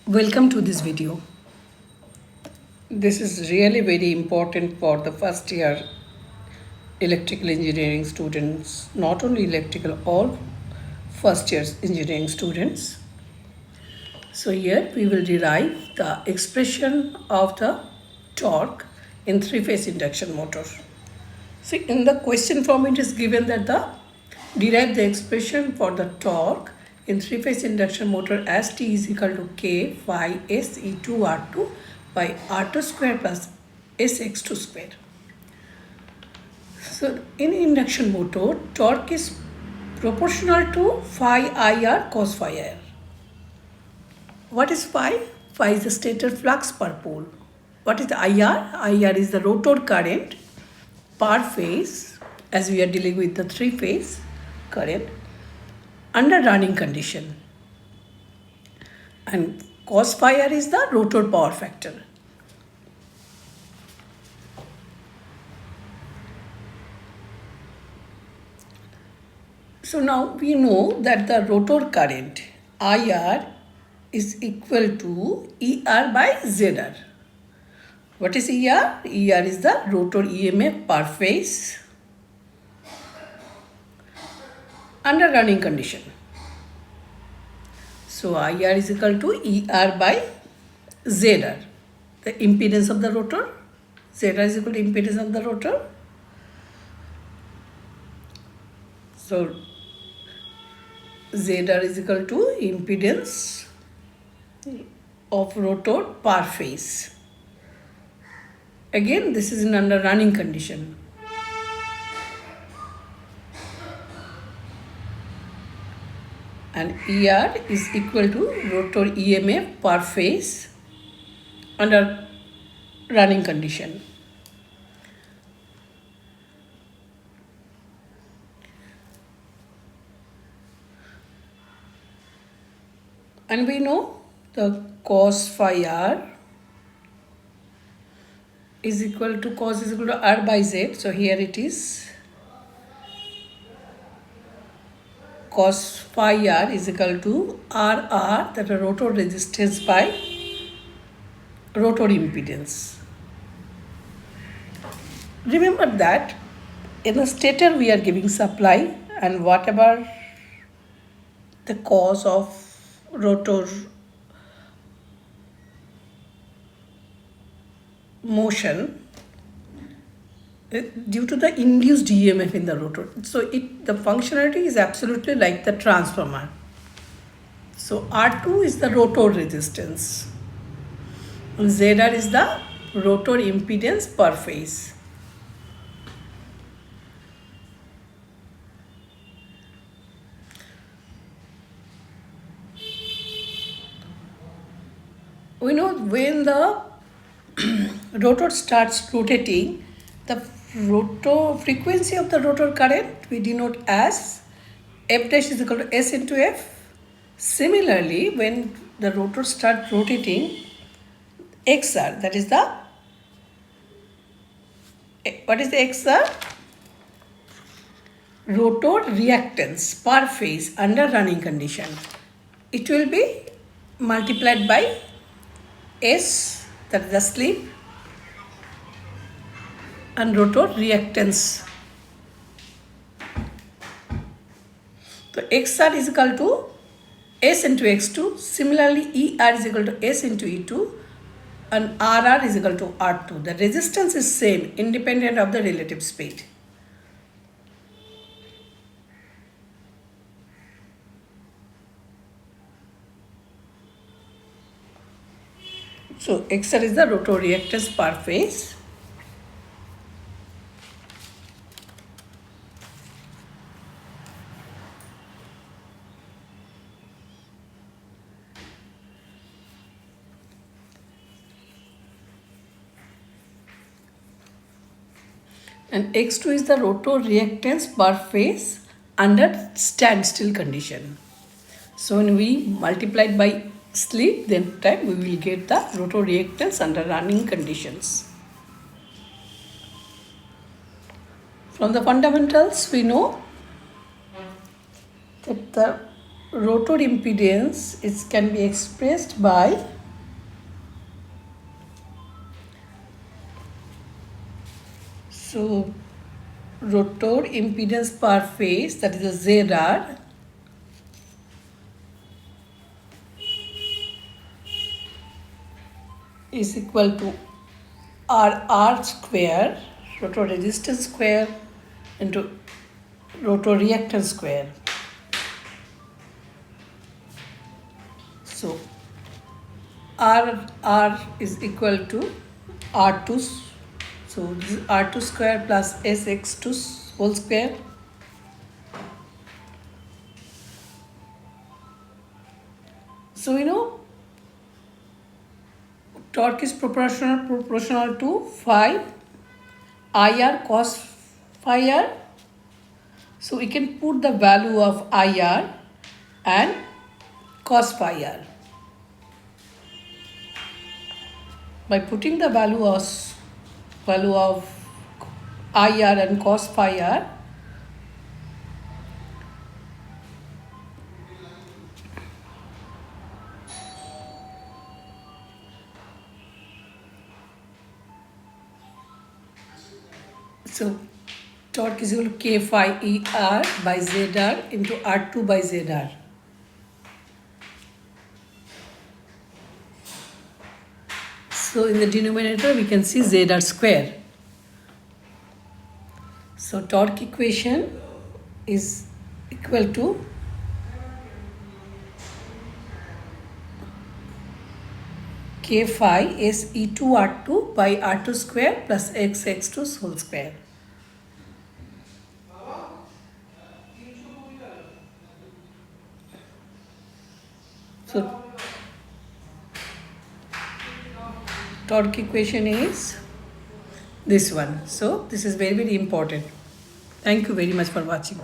Welcome to this video. This is really very important for the first year electrical engineering students, not only electrical, all first year engineering students. So here we will derive the expression of the torque in three-phase induction motor. So in the question form it is given that derive the expression for the torque in three-phase induction motor as T is equal to K phi S E2 R2 by R2 square plus SX2 square. So in induction motor, torque is proportional to phi IR cos phi IR. What is phi? Phi is the stator flux per pole. What is the IR? IR is the rotor current per phase, as we are dealing with the three-phase current under running condition. And cos phi R is the rotor power factor. So now we know that the rotor current IR is equal to ER by ZR. What is ER? ER is the rotor EMF per phase under running condition. So IR is equal to ER by ZR, the impedance of the rotor. ZR is equal to impedance of the rotor. So ZR is equal to impedance of rotor per phase. Again, this is in under running condition. And ER is equal to rotor EMF per phase under running condition. And we know the cos phi R is equal to cos is equal to R by Z. So here it is cos phi R is equal to RR, that is rotor resistance by rotor impedance. Remember that in the stator we are giving supply, and whatever the cause of rotor motion due to the induced EMF in the rotor. So the functionality is absolutely like the transformer. So R2 is the rotor resistance. ZR is the rotor impedance per phase. We know when the rotor starts rotating, the rotor frequency of the rotor current we denote as F dash is equal to S into F. Similarly, when the rotor starts rotating, XR, that is the, what is the XR? Rotor reactance per phase under running condition. It will be multiplied by S, that is the slip, and rotor reactance. So XR is equal to S into X2. Similarly, ER is equal to S into E2, and RR is equal to R2. The resistance is same, independent of the relative speed. So XR is the rotor reactance per phase. And X2 is the rotor reactance per phase under standstill condition. So when we multiply by slip, then time we will get the rotor reactance under running conditions. From the fundamentals, we know that the rotor impedance can be expressed by So rotor impedance per phase, that is a ZR, is equal to RR square, rotor resistance square, into rotor reactance square. So R is equal to R2. So this is R2 square plus SX2 whole square. So torque is proportional to phi IR cos phi R. So we can put the value of IR and cos phi R. By putting the value of IR and cos phi R, so torque is equal to K phi ER by ZR into R2 by ZR. So in the denominator we can see ZR square. So torque equation is equal to K phi SE2 R2 by R2 square plus XX2 whole square. So torque equation is this one. So this is very, very important. Thank you very much for watching.